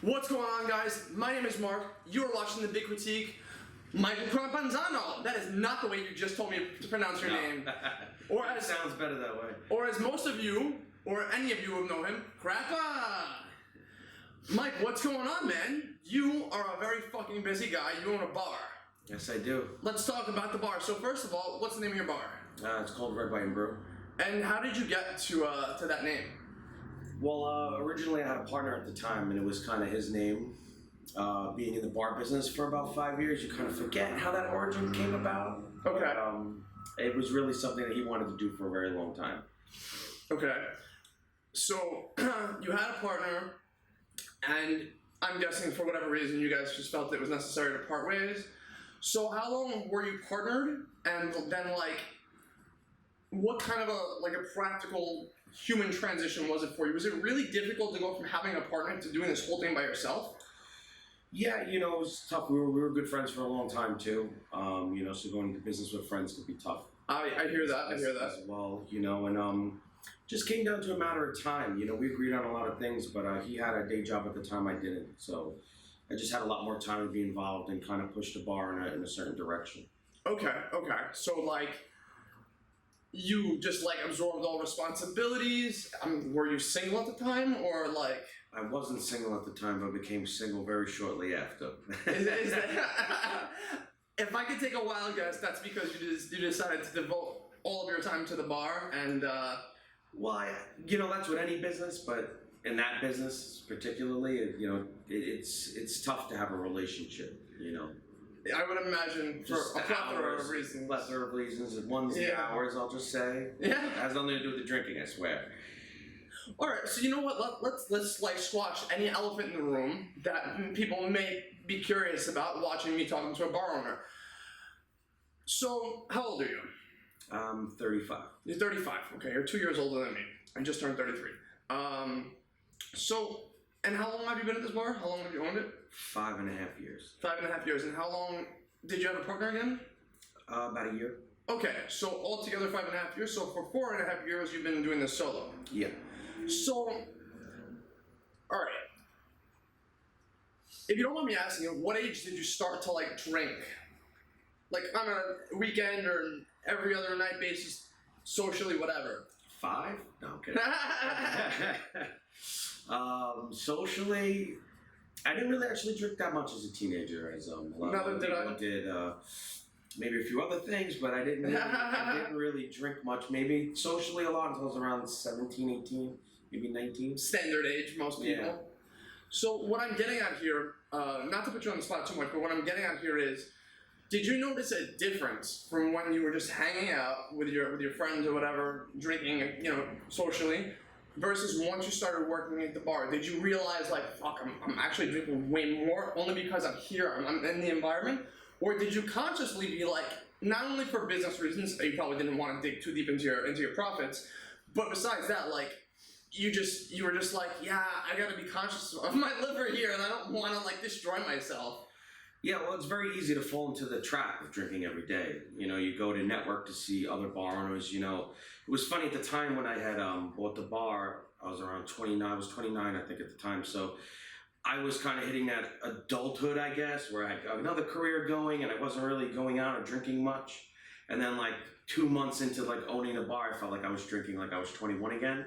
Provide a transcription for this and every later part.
What's going on, guys? My name is Mark. You are watching The Big Critique. Michael Crapanzano. That is not the way you just told me to pronounce your name. Or it sounds better that way. Or as most of you, or any of you will know him, CRAPA. Mike, what's going on, man? You are a very fucking busy guy. You own a bar. Yes, I do. Let's talk about the bar. So first of all, what's the name of your bar? It's called Brew. And how did you get to that name? Well, originally I had a partner at the time, and it was kind of his name. Being in the bar business for about 5 years, you kind of forget how that origin came about. Okay. It was really something that he wanted to do for a very long time. Okay. So, you had a partner, and I'm guessing for whatever reason you guys just felt it was necessary to part ways. So how long were you partnered, and then what kind of a practical human transition was it for you? Was it really difficult to go from having a partner to doing this whole thing by yourself? Yeah, it was tough. We were good friends for a long time too. So going into business with friends could be tough. I hear that. I hear that as well. And just came down to a matter of time. We agreed on a lot of things, but he had a day job at the time. I didn't, so I just had a lot more time to be involved and kind of push the bar in a certain direction. Okay. So you just absorbed all responsibilities. Were you single at the time, or I wasn't single at the time, but became single very shortly after. is that, if I could take a wild guess, that's because you decided to devote all of your time to the bar, and well, that's with any business, but in that business particularly, it's tough to have a relationship. I would imagine for a plethora of reasons. Plethora of reasons. One's the hours, I'll just say. Yeah. It has nothing to do with the drinking, I swear. All right, so you know what? Let's squash any elephant in the room that people may be curious about watching me talking to a bar owner. So, how old are you? I'm 35. You're 35. Okay, you're 2 years older than me. I just turned 33. And how long have you been at this bar? How long have you owned it? 5.5 years. 5.5 years. And how long did you have a partner again? About a year. Okay, so altogether 5.5 years. So for 4.5 years, you've been doing this solo. Yeah. So, all right. If you don't mind me asking, at what age did you start to drink? On a weekend or every other night basis, socially, whatever. 5? No, I'm kidding. Socially, I didn't really actually drink that much as a teenager, as a lot of people did. Maybe a few other things, but I didn't really drink much. Maybe socially a lot until I was around 17, 18, maybe 19. Standard age, most people. Yeah. So what I'm getting at here, not to put you on the spot too much, but what I'm getting at here is, did you notice a difference from when you were just hanging out with your friends or whatever, drinking, socially, versus once you started working at the bar? Did you realize, fuck, I'm actually drinking way more only because I'm here, I'm in the environment? Or did you consciously be not only for business reasons, you probably didn't want to dig too deep into your profits, but besides that, you were just yeah, I gotta be conscious of my liver here, and I don't want to destroy myself. Yeah, well, it's very easy to fall into the trap of drinking every day. You go to network to see other bar owners. It was funny at the time when I had bought the bar. I was around 29. I was 29, I think, at the time. So I was kind of hitting that adulthood, I guess, where I had another career going, and I wasn't really going out or drinking much. And then 2 months into owning a bar, I felt like I was drinking like I was 21 again.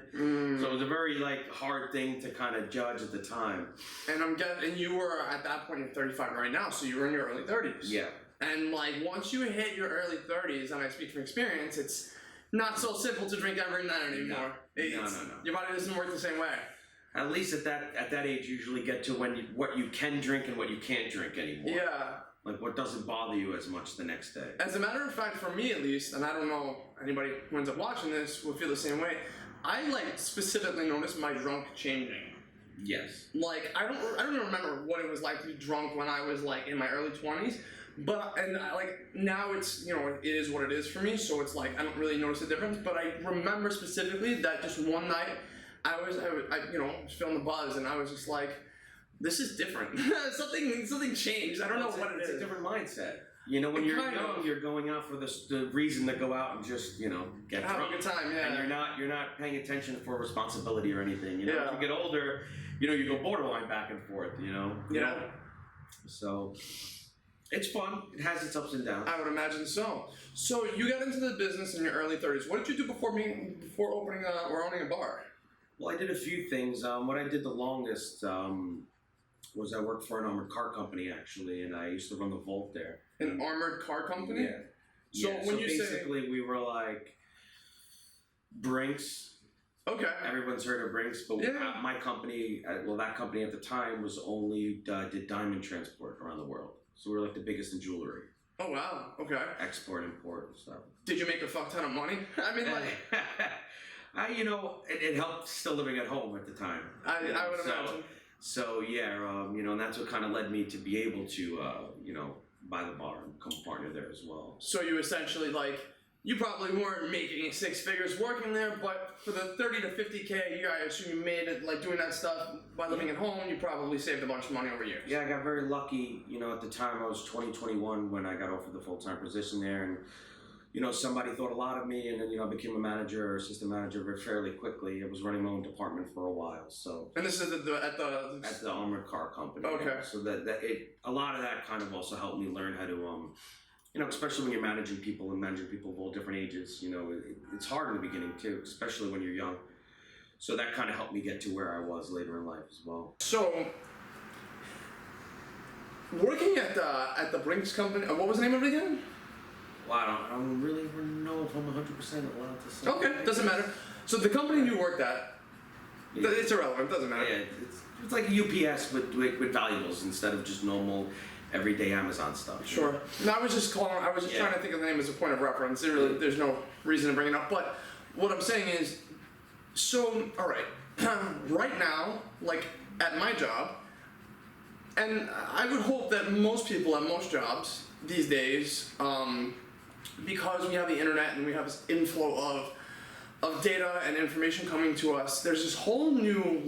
So it was a very hard thing to kind of judge at the time. And you were at that point, you're 35 right now, so you were in your early 30s. Yeah. And once you hit your early 30s, and I speak from experience, it's not so simple to drink every night anymore. No. Your body doesn't work the same way. At least at that age, you usually get to what you can drink and what you can't drink anymore. Yeah. What doesn't bother you as much the next day. As a matter of fact, for me at least, and I don't know anybody who ends up watching this will feel the same way, I specifically notice my drunk changing. Yes. I don't even remember what it was like to be drunk when I was in my early 20s, but now it's it is what it is for me, so it's I don't really notice a difference, but I remember specifically that just one night I was feeling the buzz, and I was just this is different. something changed. I don't know what it is. It's a different mindset. You know, when you're Kind young, of. you're going out for the reason to go out and just, you know, get Have drunk. a good time, yeah. And you're not paying attention for responsibility or anything. You know, Yeah. if you get older, you know, you go borderline back and forth. You know. Yeah. So it's fun. It has its ups and downs. I would imagine so. So you got into the business in your early 30s. What did you do before opening or owning a bar? Well, I did a few things. What I did the longest was I worked for an armored car company actually, and I used to run the vault there. An armored car company? Yeah. So yeah. when you basically we were like Brinks. Okay. Everyone's heard of Brinks, but Yeah. my company, that company at the time was only did diamond transport around the world. So we were like the biggest in jewelry, Oh wow. Okay. export, import, and stuff. Did you make a fuck ton of money? I mean, like, You know, it helped still living at home at the time. I would imagine. So yeah, you know, and that's what kind of led me to be able to, you know, buy the bar and become a partner there as well. So you essentially you probably weren't making six figures working there, but for the 30 to 50K a year, I assume you made it doing that stuff by living at home. You probably saved a bunch of money over years. Yeah, I got very lucky. You know, at the time I was 21 when I got offered the full-time position there, and you know, somebody thought a lot of me, and then, you know, I became a manager or assistant manager very fairly quickly. I was running my own department for a while, so. And this is at the At the armored car company. Okay. So a lot of that kind of also helped me learn how to, you know, especially when you're managing people of all different ages, you know, it's hard in the beginning too, especially when you're young. So that kind of helped me get to where I was later in life as well. So, working at the Brinks company, what was the name of it again? Well, I don't really know if I'm 100% allowed to say. Okay, doesn't matter. So the company you worked at, Yeah. it's irrelevant, doesn't matter. Yeah, it's like a UPS with valuables instead of just normal everyday Amazon stuff. Sure. No, I was just Yeah. trying to think of the name as a point of reference. There's no reason to bring it up. But what I'm saying is, so, all right, right now, like at my job, and I would hope that most people at most jobs these days, because we have the internet and we have this inflow of data and information coming to us, there's this whole new,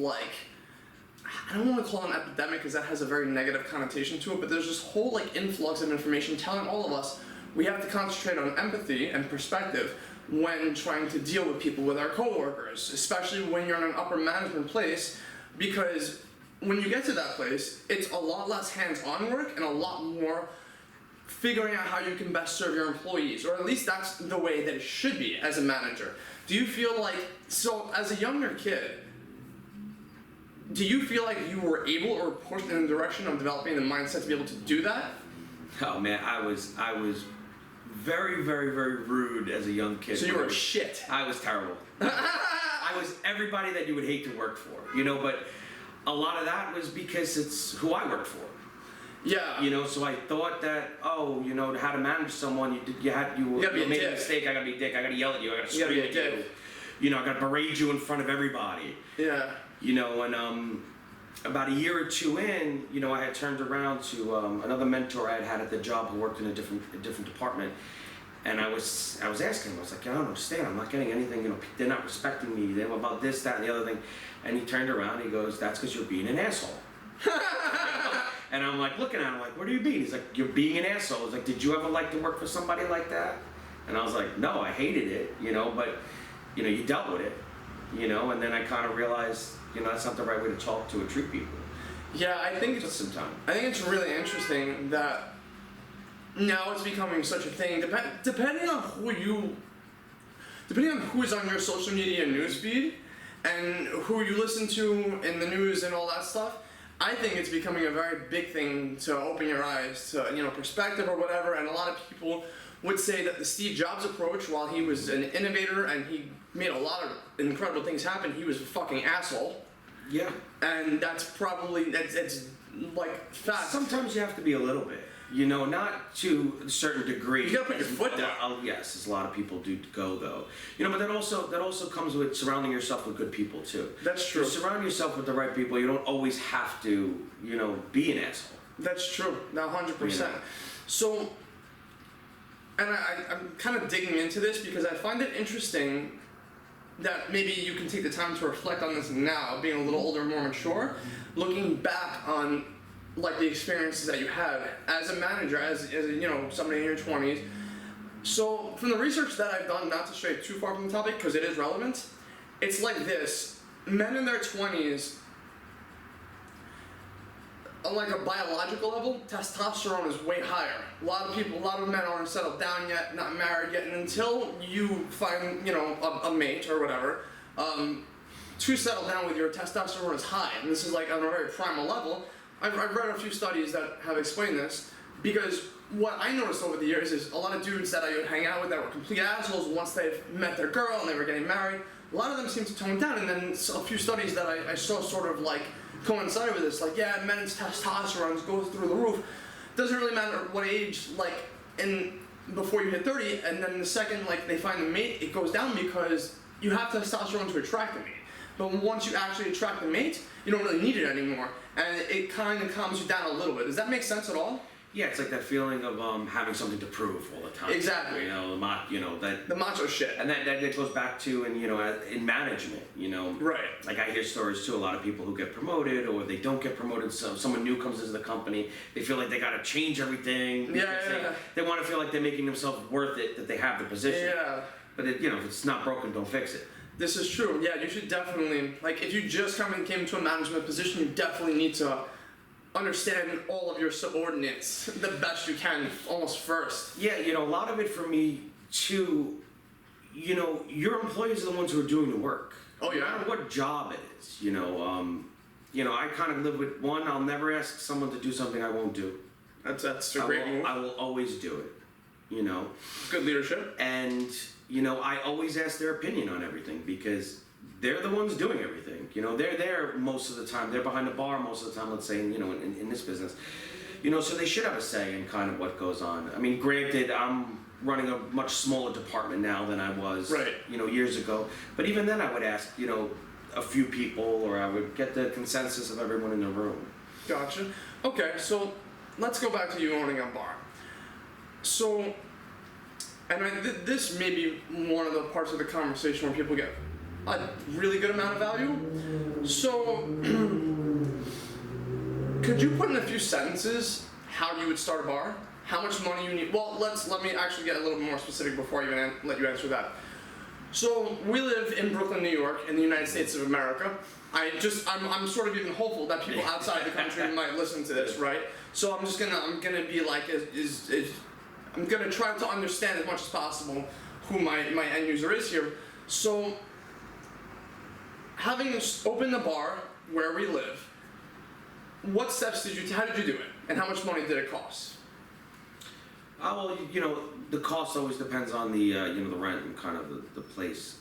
I don't want to call it an epidemic because that has a very negative connotation to it, but there's this whole influx of information telling all of us we have to concentrate on empathy and perspective when trying to deal with people, with our coworkers, especially when you're in an upper management place, because when you get to that place, it's a lot less hands-on work and a lot more figuring out how you can best serve your employees, or at least that's the way that it should be as a manager. Do you feel so as a younger kid, do you feel like you were able or pushed in the direction of developing the mindset to be able to do that? Oh man, I was very, very, very rude as a young kid. So you were a shit. I was terrible. I was everybody that you would hate to work for, you know, but a lot of that was because it's who I worked for. Yeah. You know, so I thought that, you know, how to manage someone, you made a mistake, I gotta be a dick, I gotta yell at you, I gotta scream at you. You know, I gotta berate you in front of everybody. Yeah. You know, and about a year or two in, you know, I had turned around to another mentor I had at the job who worked in a different department, and I was asking him, I was like, I don't understand, I'm not getting anything, you know, they're not respecting me, they were about this, that, and the other thing, and he turned around and he goes, that's because you're being an asshole. And I'm like looking at him like, what do you mean? He's like, you're being an asshole. He's like, did you ever like to work for somebody like that? And I was like, no, I hated it, you know, but, you know, you dealt with it, you know, and then I kind of realized, you know, that's not the right way to talk to or treat people. Yeah, I think Took some time. I think it's really interesting that now it's becoming such a thing. Depending on who's on your social media newsfeed and who you listen to in the news and all that stuff, I think it's becoming a very big thing to open your eyes to, you know, perspective or whatever. And a lot of people would say that the Steve Jobs approach, while he was an innovator and he made a lot of incredible things happen, he was a fucking asshole. Yeah. And that's probably, it's like fact. Sometimes you have to be a little bit, you know, not to a certain degree. You gotta put your foot down. Yes, as a lot of people do go though. You know, but that also comes with surrounding yourself with good people too. That's true. You surround yourself with the right people. You don't always have to, you know, be an asshole. That's true. Now, 100%. Yeah. So, and I'm kind of digging into this because I find it interesting that maybe you can take the time to reflect on this now, being a little older and more mature, looking back on like the experiences that you had as a manager, as somebody in your 20s. So from the research that I've done, not to stray too far from the topic because it is relevant, it's like this: men in their 20s, on like a biological level, testosterone is way higher. A lot of men aren't settled down yet, not married yet, and until you find, a mate or whatever, to settle down with, your testosterone is high, and this is like on a very primal level. I've read a few studies that have explained this, because what I noticed over the years is a lot of dudes that I would hang out with that were complete assholes once they've met their girl and they were getting married, a lot of them seem to tone down, and then a few studies that I saw sort of like coincide with this, like, yeah, men's testosterone goes through the roof. Doesn't really matter what age, like, before you hit 30, and then the second, like, they find a mate, it goes down because you have testosterone to attract a mate. But once you actually attract a mate, you don't really need it anymore, and it kind of calms you down a little bit. Does that make sense at all? Yeah, it's like that feeling of having something to prove all the time. Exactly. The macho shit. And that goes back to in management. Right. Like I hear stories too. A lot of people who get promoted or they don't get promoted. So someone new comes into the company. They feel like they got to change everything. Yeah. They want to feel like they're making themselves worth it, that they have the position. Yeah. But if it's not broken, don't fix it. This is true. Yeah, you should definitely, like, if you just came to a management position, you definitely need to understand all of your subordinates the best you can, almost first. Yeah, a lot of it for me too. Your employees are the ones who are doing the work. Oh yeah. No matter what job it is. I kind of live with one. I'll never ask someone to do something I won't do. That's a great move. I will always do it. Good leadership. And I always ask their opinion on everything because they're the ones doing everything. They're there most of the time. They're behind the bar most of the time, let's say, in this business. So they should have a say in kind of what goes on. I mean, granted, I'm running a much smaller department now than I was, right, years ago. But even then I would ask, a few people, or I would get the consensus of everyone in the room. Gotcha. Okay, so let's go back to you owning a bar. So, and this may be one of the parts of the conversation where people get a really good amount of value. So, could you put in a few sentences how you would start a bar? How much money you need? Well, let me actually get a little more specific before I even let you answer that. So we live in Brooklyn, New York, in the United States of America. I'm sort of even hopeful that people outside the country might listen to this, right? So I'm gonna be like, I'm gonna try to understand as much as possible who my end user is here. So, having opened the bar where we live, what steps how did you do it? And how much money did it cost? Well, the cost always depends on the the rent and kind of the place.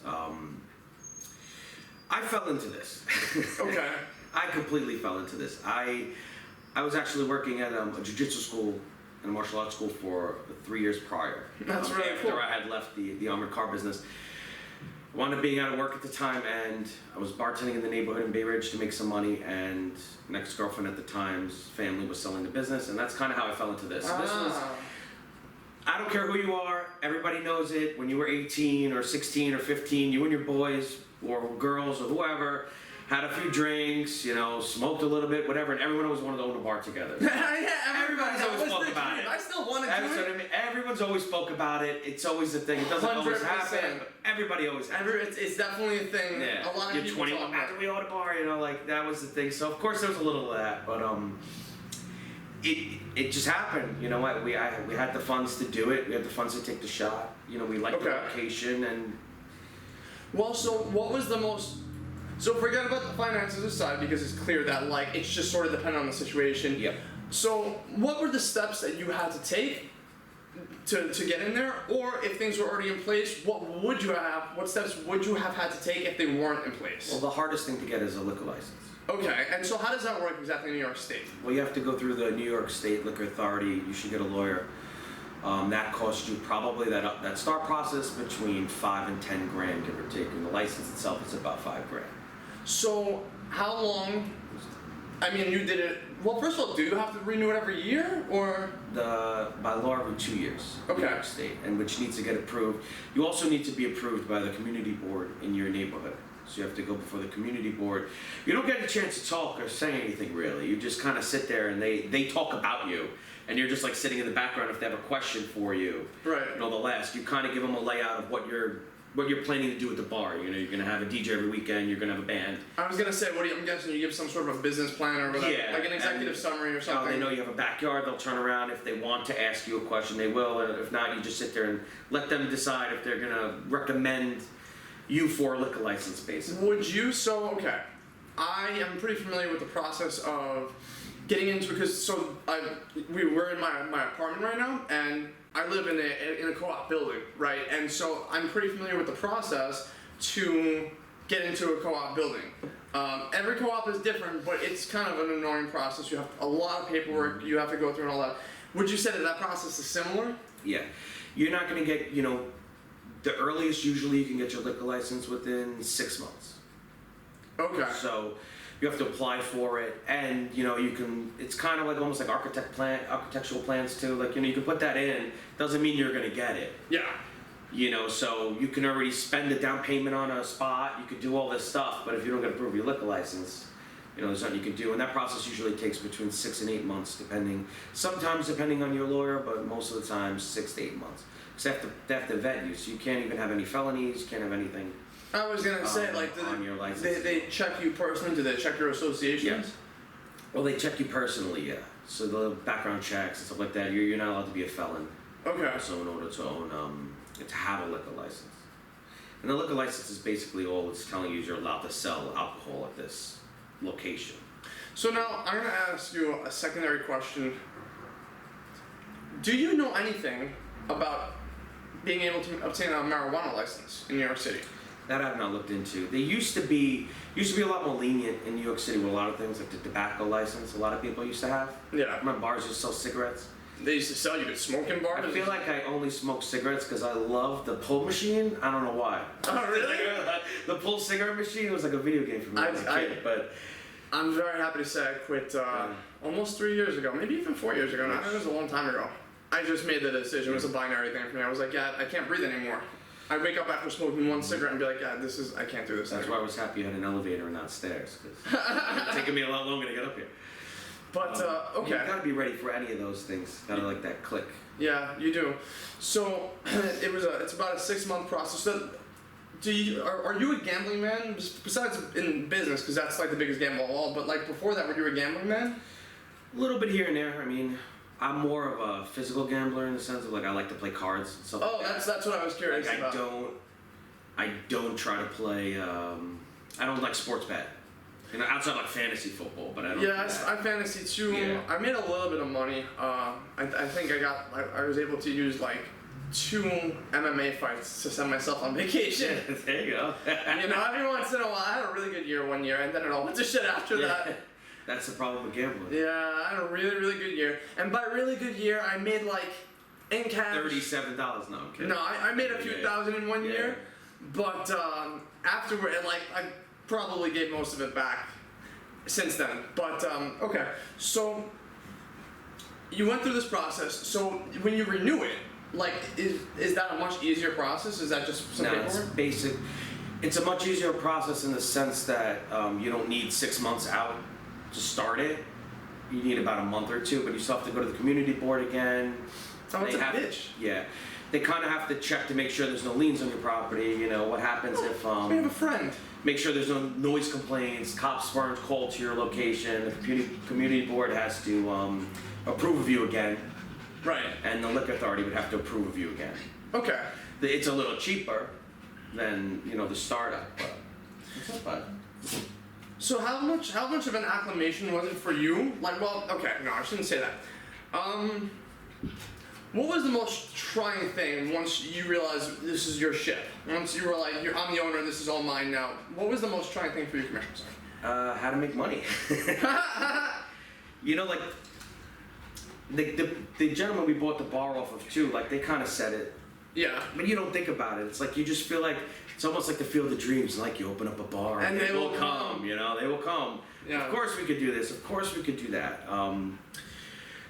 I fell into this. Okay. I completely fell into this. I was actually working at a jiu-jitsu school and a martial arts school for 3 years prior. That's really cool. After I had left the armored car business. I wound up being out of work at the time, and I was bartending in the neighborhood in Bay Ridge to make some money, and an ex-girlfriend at the time's family was selling the business, and that's kind of how I fell into this. So this was, I don't care who you are, everybody knows it. When you were 18 or 16 or 15, you and your boys or girls or whoever had a few drinks, smoked a little bit, whatever, and everyone always wanted to own a bar together. Yeah, everybody's always spoke about it. I still want to do it. Everyone's always spoke about it. It's always a thing. It doesn't always happen, but everybody always has it. It's definitely a thing. Yeah. A lot of You're people 21, talk about. we own a bar, like that was the thing. So of course there was a little of that, but it just happened. We had the funds to do it. We had the funds to take the shot. We liked the location and. Well, so what was the most? So forget about the finances aside, because it's clear that it's just sort of dependent on the situation. Yep. So what were the steps that you had to take to get in there, or if things were already in place, what steps would you have had to take if they weren't in place? Well, the hardest thing to get is a liquor license. Okay, and so how does that work exactly in New York State? Well, you have to go through the New York State Liquor Authority. You should get a lawyer. That costs you probably that start process between $5 and $10 grand, give or take. And the license itself is about $5 grand. So how long? I mean, you did it. Well, first of all, do you have to renew it every year, or? By law, every 2 years. Okay. New York State, and which needs to get approved. You also need to be approved by the community board in your neighborhood. So you have to go before the community board. You don't get a chance to talk or say anything really. You just kind of sit there and they talk about you. And you're just like sitting in the background if they have a question for you. Right. You know, they'll ask. You kind of give them a layout of what you're planning to do at the bar. You know, you're going to have a DJ every weekend. You're going to have a band. I was going to say, I'm guessing you give some sort of a business plan or whatever, Yeah, like an executive summary or something. They know you have a backyard. They'll turn around. If they want to ask you a question, they will. And if not, you just sit there and let them decide if they're going to recommend you for a liquor license, basically. Okay. I am pretty familiar with the process of getting into, because we're in my apartment right now, and I live in a co-op building, right? And so I'm pretty familiar with the process to get into a co-op building. Every co-op is different, but it's kind of an annoying process. You have a lot of paperwork you have to go through and all that. Would you say that process is similar? Yeah. You're not going to get, the earliest usually you can get your liquor license within 6 months. Okay. So you have to apply for it, and it's kind of like almost like architectural plans too. Like you can put that in. Doesn't mean you're going to get it. Yeah. So you can already spend a down payment on a spot. You could do all this stuff, but if you don't get approved your liquor license, there's nothing you can do. And that process usually takes between 6 and 8 months, sometimes depending on your lawyer, but most of the time 6 to 8 months. Because they have to vet you, so you can't even have any felonies. You can't have anything. I was gonna say, on your license. they check you personally. Do they check your associations? Yeah. Well, they check you personally, yeah. So the background checks and stuff like that. You're not allowed to be a felon. Okay. So in order to own, to have a liquor license, and the liquor license is basically all it's telling you is you're allowed to sell alcohol at this location. So now I'm gonna ask you a secondary question. Do you know anything about being able to obtain a marijuana license in New York City? That I've not looked into. They used to be a lot more lenient in New York City with a lot of things, like the tobacco license. A lot of people used to have. Yeah. My bars used to sell cigarettes. They used to sell you could smoke in bars. I feel like I only smoke cigarettes because I love the pull machine. I don't know why. Oh really? The pull cigarette machine was like a video game for me as a kid. But I'm very happy to say I quit almost 3 years ago, maybe even 4 years ago. Now it was a long time ago. I just made the decision. It was a binary thing for me. I was like, yeah, I can't breathe anymore. I wake up after smoking one cigarette and be like, yeah, I can't do this. That's why I was happy you had an elevator and not stairs, because it's taking me a lot longer to get up here. But, okay. You gotta be ready for any of those things. Gotta like that click. Yeah, you do. So, it's about a 6-month process. So, are you a gambling man? Besides in business, because that's like the biggest gamble of all, but like before that, were you a gambling man? A little bit here and there. I mean, I'm more of a physical gambler in the sense of like I like to play cards and stuff. Oh, that's what I was curious like, about. I don't try to play. I don't like sports bet. Outside like fantasy football, but I don't. Yeah, I fantasy too. Yeah. I made a little bit of money. I think I was able to use like 2 MMA fights to send myself on vacation. There you go. Every once in a while, I had a really good year one year, and then it all went to shit after that. That's the problem with gambling. Yeah, I had a really, really good year. And by really good year, I made like, in cash... $37, no, I'm kidding. No, I made a few thousand in 1 year. But afterward, I probably gave most of it back since then. But, okay. So, you went through this process. So, when you renew it, like, is that a much easier process? Is that just some paperwork? It's basic. It's a much easier process in the sense that you don't need 6 months out to start it. You need about a month or 2, but you still have to go to the community board again. Oh, it's a bitch. Yeah. They kind of have to check to make sure there's no liens on your property. What happens if... we have a friend. Make sure there's no noise complaints, cops weren't called to your location, the community board has to approve of you again. Right. And the liquor authority would have to approve of you again. Okay. It's a little cheaper than, the startup, but it's not bad. So how much of an acclimation was it for you? Like, well, okay, no, I shouldn't say that. What was the most trying thing once you realized this is your ship? Once you were like, I'm the owner, this is all mine now. What was the most trying thing for you, Commissioner? How to make money. Like, the gentleman we bought the bar off of too, like they kind of said it. Yeah. But you don't think about it. It's like you just feel like, it's almost like the Field of Dreams, like you open up a bar and they will come, they will come. Yeah. Of course we could do this, of course we could do that.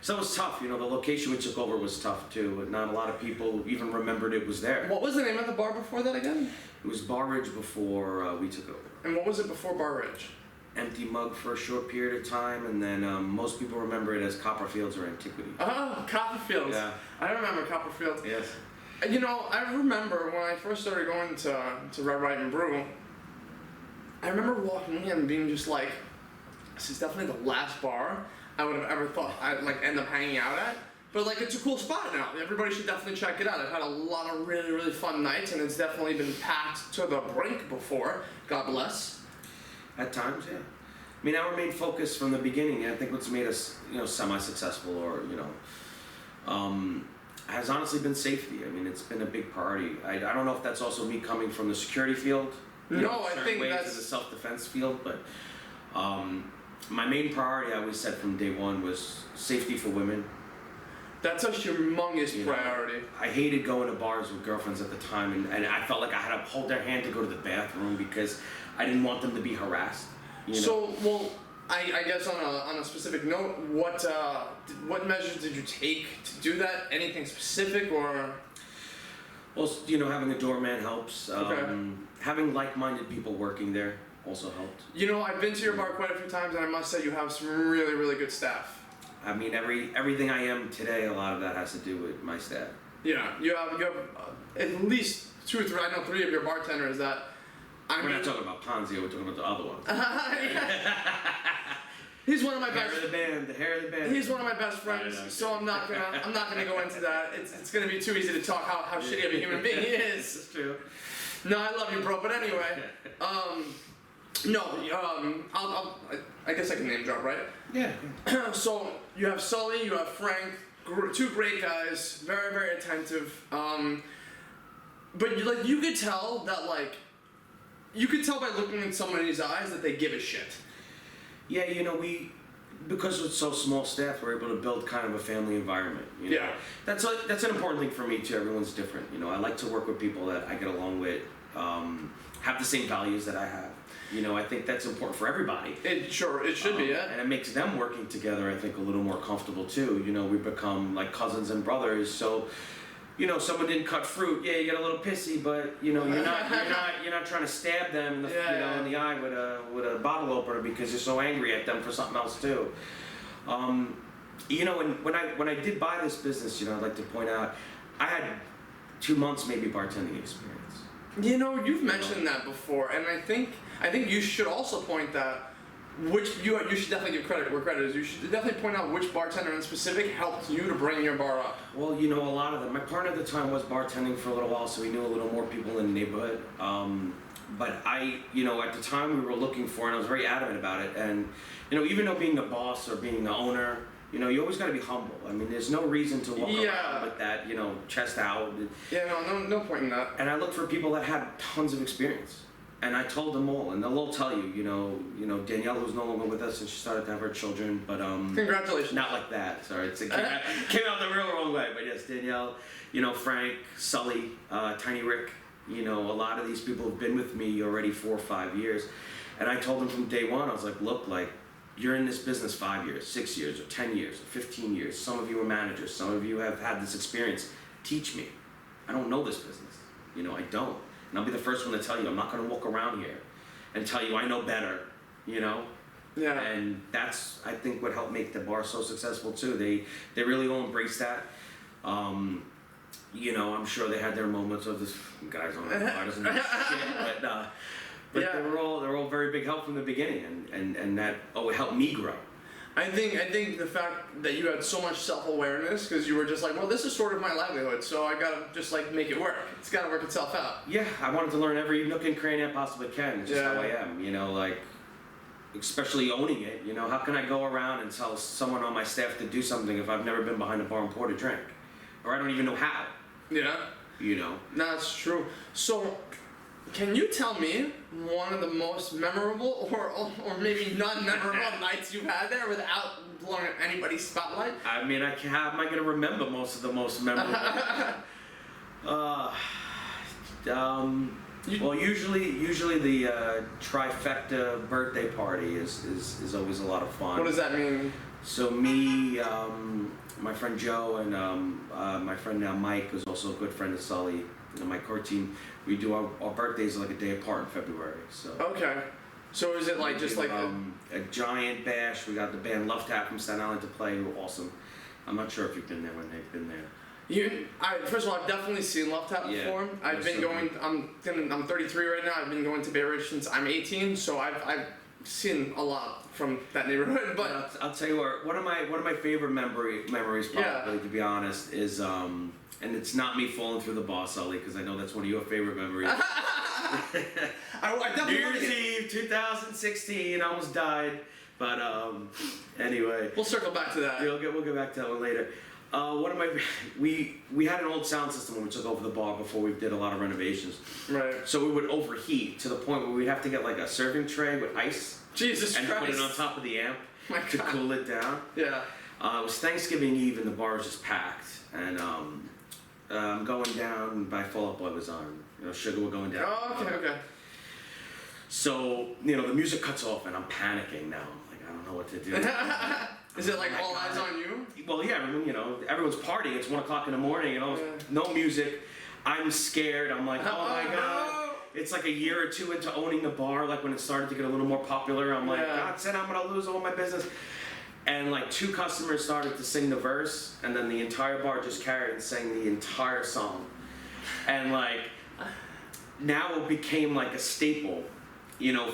So it was tough, the location we took over was tough too, and not a lot of people even remembered it was there. What was the name of the bar before that again? It was Bar Ridge before we took over. And what was it before Bar Ridge? Empty Mug for a short period of time, and then most people remember it as Copperfields or Antiquity. Oh, Copperfields. Yeah. I remember Copperfields. Yes. I remember when I first started going to Red Right and Brew, I remember walking in and being just like, this is definitely the last bar I would have ever thought I'd end up hanging out at. But it's a cool spot now. Everybody should definitely check it out. I've had a lot of really, really fun nights, and it's definitely been packed to the brink before. God bless. At times, yeah. Our main focus from the beginning, I think what's made us, semi-successful or, has honestly been safety. It's been a big priority. I don't know if that's also me coming from the security field. I think that's the self-defense field, but my main priority I always said from day one was safety for women. That's a humongous priority. I hated going to bars with girlfriends at the time, and I felt like I had to hold their hand to go to the bathroom because I didn't want them to be harassed. So, I guess on a specific note, what measures did you take to do that? Anything specific or? Well, having a doorman helps. Okay. Having like-minded people working there also helped. I've been to your bar quite a few times, and I must say you have some really, really good staff. Everything I am today, a lot of that has to do with my staff. Yeah, you have at least 2 or 3. I know 3 of your bartenders that. We're not talking about Ponzio, we're talking about the other ones. He's one of my the best. The hair of the band. He's one of my best friends, so I'm not gonna go into that. It's gonna be too easy to talk how shitty of a human being he is. It's true. No, I love you, bro. But anyway, I guess I can name drop, right? Yeah. So you have Sully, you have Frank, 2 great guys, very, very attentive. But you could tell that you could tell by looking in somebody's eyes that they give a shit. Yeah, because it's so small staff, we're able to build kind of a family environment. Yeah. That's an important thing for me too. Everyone's different. I like to work with people that I get along with, have the same values that I have. I think that's important for everybody. It should be, yeah. And it makes them working together, I think, a little more comfortable too. We become like cousins and brothers. So, someone didn't cut fruit. Yeah, you get a little pissy, but you're not trying to stab them in the in the eye with a bottle opener because you're so angry at them for something else too. And when I did buy this business, I'd like to point out, I had 2 months maybe bartending experience. You've mentioned that before, and I think you should also point that you should definitely give credit where credit is. You should definitely point out which bartender in specific helped you to bring your bar up. Well, a lot of them. My partner at the time was bartending for a little while, so we knew a little more people in the neighborhood. But I, at the time we were looking for, and I was very adamant about it. And, even though being the boss or being the owner, you always got to be humble. There's no reason to walk around with that, chest out. Yeah, no point in that. And I looked for people that had tons of experience. And I told them all, and they'll all tell you, Danielle, who's no longer with us, and she started to have her children, but congratulations. Not like that. Sorry, it came out the real wrong way. But yes, Danielle, Frank, Sully, Tiny Rick, a lot of these people have been with me already 4 or 5 years, and I told them from day one, I was like, look, you're in this business 5 years, 6 years, or 10 years, or 15 years. Some of you are managers. Some of you have had this experience. Teach me. I don't know this business. I don't. And I'll be the first one to tell you, I'm not going to walk around here and tell you I know better, Yeah. And that's, I think, what helped make the bar so successful too. They really all embrace that. I'm sure they had their moments of this guy's on the bar doesn't know shit, but yeah. they're all very big help from the beginning, and that helped me grow. I think the fact that you had so much self-awareness, because you were just like, well, this is sort of my livelihood, so I gotta just make it work. It's gotta work itself out. Yeah, I wanted to learn every nook and cranny I possibly can. It's just how I am, especially owning it. How can I go around and tell someone on my staff to do something if I've never been behind a bar and poured a drink, or I don't even know how? Yeah. No, that's true. So, can you tell me one of the most memorable or maybe non-memorable nights you've had there without blowing anybody's spotlight? How am I going to remember most of the most memorable? Well, usually the trifecta birthday party is always a lot of fun. What does that mean? So me, my friend Joe, and my friend Mike, who's also a good friend of Sully, and my core team, we do our birthdays like a day apart in February. So. Okay. So is it like just like a giant bash? We got the band Love Tap from Staten Island to play. Awesome. I'm not sure if you've been there when they've been there. First of all, I've definitely seen Love Tap before. I've been going. I'm 33 right now. I've been going to Bay Ridge since I'm 18, so I've seen a lot from that neighborhood. But I'll tell you what. One of my favorite memories, probably to be honest, is and it's not me falling through the bar, Sully, because I know that's one of your favorite memories. I New Year's Eve, 2016, I almost died, but anyway. We'll circle back to that. We'll get back to that one later. We had an old sound system when we took over the bar before we did a lot of renovations. Right. So we would overheat to the point where we'd have to get like a serving tray with ice. Jesus and Christ. Put it on top of the amp to cool it down. Yeah. It was Thanksgiving Eve and the bar was just packed, and I'm going down by Fall Out Boy was on. Sugar were going down. Oh, okay. So, the music cuts off and I'm panicking now. I'm like, I don't know what to do. Is it like all eyes on you? Well, yeah, everyone's partying. It's 1 o'clock in the morning, no music. I'm scared. I'm like, oh my God. No. It's like a year or two into owning the bar, like when it started to get a little more popular. I'm like, God said I'm gonna lose all my business. And like 2 customers started to sing the verse, and then the entire bar just carried and sang the entire song. And like, now it became like a staple,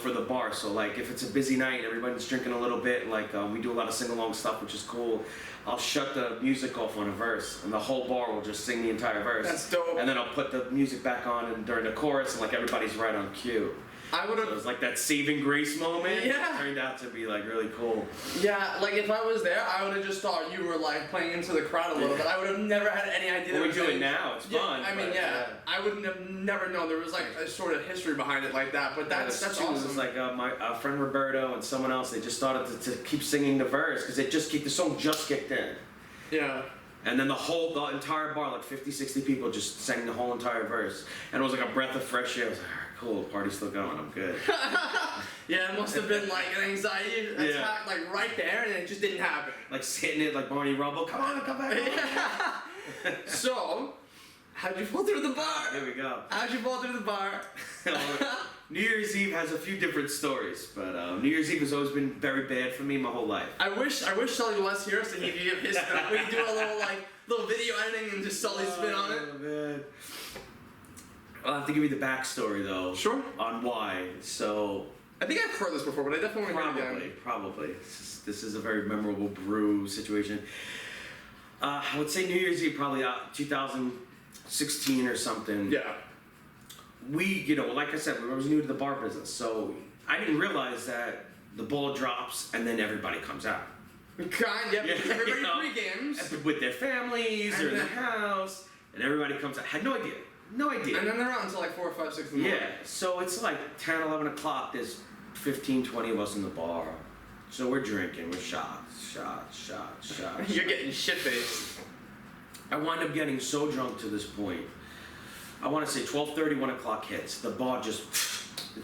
for the bar. So like, if it's a busy night, everybody's drinking a little bit, like we do a lot of sing-along stuff, which is cool. I'll shut the music off on a verse, and the whole bar will just sing the entire verse. That's dope. And then I'll put the music back on and during the chorus, and like everybody's right on cue. So it was like that saving grace moment. Yeah. It turned out to be like really cool. Yeah, like if I was there, I would have just thought you were like playing into the crowd a little bit. I would have never had any idea. Well, we do it now. It's fun. I mean, I would have never known there was like a sort of history behind it like that. But that's awesome. It was like my friend Roberto and someone else. They just started to keep singing the verse because the song just kicked in. Yeah. And then the entire bar, like 50, 60 people, just sang the whole entire verse. And it was like a breath of fresh air. I was like, cool, party's still going, I'm good. Yeah, it must have been like an anxiety attack, like right there, and it just didn't happen. Like sitting it like Barney Rubble, come on, come back. Yeah. So, how'd you fall through the bar? There we go. How'd you fall through the bar? New Year's Eve has a few different stories, but New Year's Eve has always been very bad for me my whole life. I wish Sully was here so he could give his spin. We could do a little video editing and just Sully's spin on it. Oh man. I'll have to give you the backstory though. Sure. On why. So. I think I've heard this before, but I definitely want to hear it again. Probably. This is a very memorable Brew situation. I would say New Year's Eve, probably 2016 or something. Yeah. We, like I said, I was new to the bar business, so I didn't realize that the ball drops and then everybody comes out. Everybody pre-games. With their families or in the house, and everybody comes out. Had no idea. No idea. And then they're out until like 4, 5, 6 in the morning. Yeah, so it's like 10, 11 o'clock. There's 15, 20 of us in the bar. So we're drinking. We're shots. You're getting shit-faced. I wind up getting so drunk to this point. I want to say 12:30, 1 o'clock hits. The bar just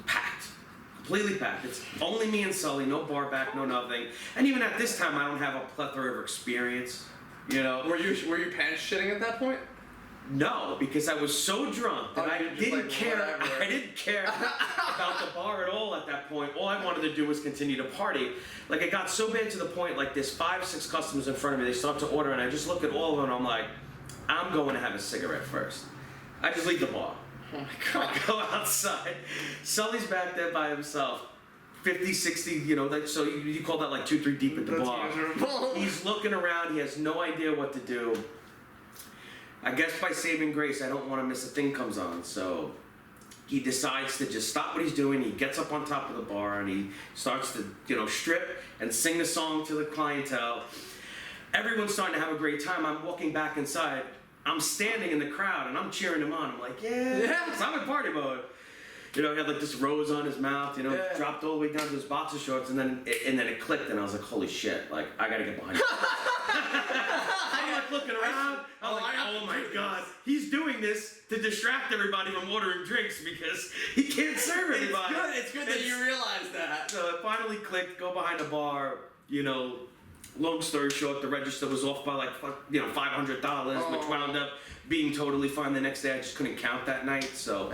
packed. Completely packed. It's only me and Sully. No bar back, no nothing. And even at this time, I don't have a plethora of experience. Were you pants shitting at that point? No, because I was so drunk that I didn't care. Whatever. I didn't care about the bar at all at that point. All I wanted to do was continue to party. Like it got so bad to the point, like there's 5, 6 customers in front of me. They start to order, and I just look at all of them, and I'm like, I'm going to have a cigarette first. I just leave the bar. Oh my God. I go outside. Sully's back there by himself. 50, 60, so you call that like 2, 3 deep at the bar. He's looking around. He has no idea what to do. I guess by saving grace, I don't want to miss a thing comes on. So he decides to just stop what he's doing. He gets up on top of the bar and he starts to, strip and sing the song to the clientele. Everyone's starting to have a great time. I'm walking back inside. I'm standing in the crowd and I'm cheering him on. I'm like, yeah. So I'm in party mode. He had like this rose on his mouth, dropped all the way down to his boxer shorts, and then it clicked, and I was like, holy shit, like I gotta get behind him. I'm like looking around. I'm like, oh my God, he's doing this to distract everybody from ordering drinks because he can't serve everybody. It's good that you realize that. So it finally clicked. Go behind the bar, long story short, the register was off by like $500, which wound up being totally fine the next day. I just couldn't count that night, so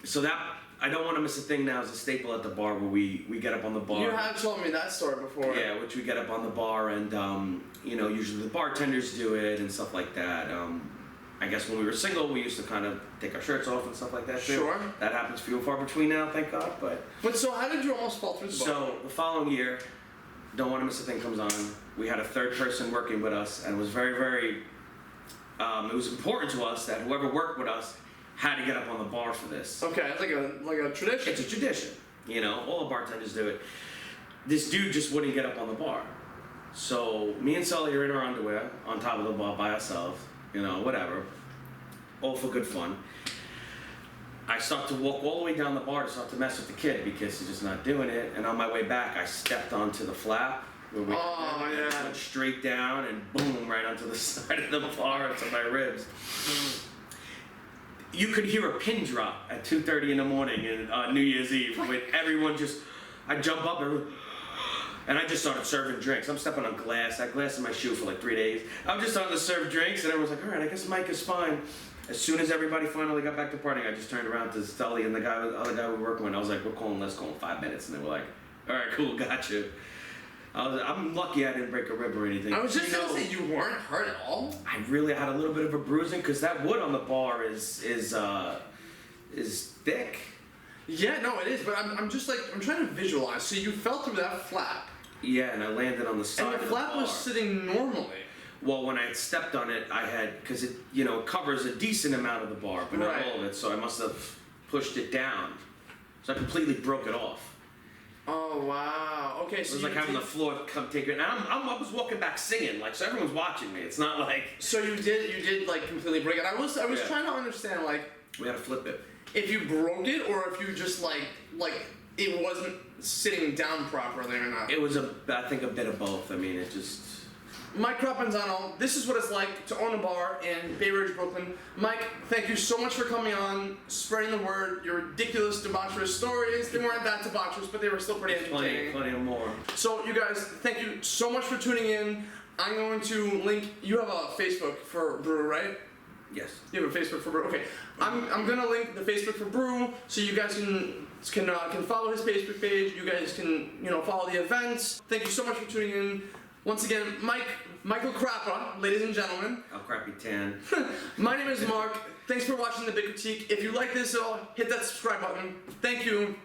so that I don't want to miss a thing now is a staple at the bar where we get up on the bar. You have told me that story before. Yeah, which we get up on the bar and usually the bartenders do it and stuff like that. I guess when we were single, we used to kind of take our shirts off and stuff like that too. Sure. That happens few and far between now, thank God. But so how did you almost fall through the bar? So the following year, Don't Want to Miss a Thing comes on. We had a third person working with us, and it was very, very. It was important to us that whoever worked with us had to get up on the bar for this. Okay, it's like a tradition. It's a tradition, all the bartenders do it. This dude just wouldn't get up on the bar. So me and Sully are in our underwear on top of the bar by ourselves, whatever. All for good fun. I start to walk all the way down the bar to start to mess with the kid because he's just not doing it. And on my way back, I stepped onto the flap. Where we went straight down and boom, right onto the side of the bar into my ribs. You could hear a pin drop at 2:30 in the morning on New Year's Eve with everyone I jump up and I just started serving drinks. I'm stepping on glass. I had glass in my shoe for like 3 days. I'm just starting to serve drinks and everyone's like, all right, I guess Mike is fine. As soon as everybody finally got back to partying, I just turned around to Sully and the other guy we were working with. I was like, let's call in 5 minutes. And they were like, all right, cool, got you. I'm lucky I didn't break a rib or anything. I was just gonna say you weren't hurt at all. I really had a little bit of a bruising because that wood on the bar is thick. Yeah, no, it is. But I'm just like I'm trying to visualize. So you fell through that flap. Yeah, and I landed on the side. And the of flap the bar. was sitting normally. Well, when I stepped on it, I had because it covers a decent amount of the bar, but not all of it. So I must have pushed it down. So I completely broke it off. Oh wow! Okay, so it was like having the floor come take it. And I was walking back singing, so everyone's watching me. It's not like. So you did like completely break it. I was trying to understand like. We had to flip it. If you broke it, or if you just like it wasn't sitting down properly or not. It was I think a bit of both. I mean, it just. Mike Crapanzano, this is what it's like to own a bar in Bay Ridge, Brooklyn. Mike, thank you so much for coming on, spreading the word, your ridiculous, debaucherous stories. They weren't that debaucherous, but they were still pretty entertaining. Plenty of more. So, you guys, thank you so much for tuning in. I'm going to link, you have a Facebook for Brew, right? Yes. You have a Facebook for Brew, okay. I'm going to link the Facebook for Brew so you guys can follow his Facebook page. You guys can, follow the events. Thank you so much for tuning in. Once again, Michael Crapa, ladies and gentlemen. I'll crappy tan. My name is Mark. Thanks for watching The Big Critique. If you like this at all, hit that subscribe button. Thank you.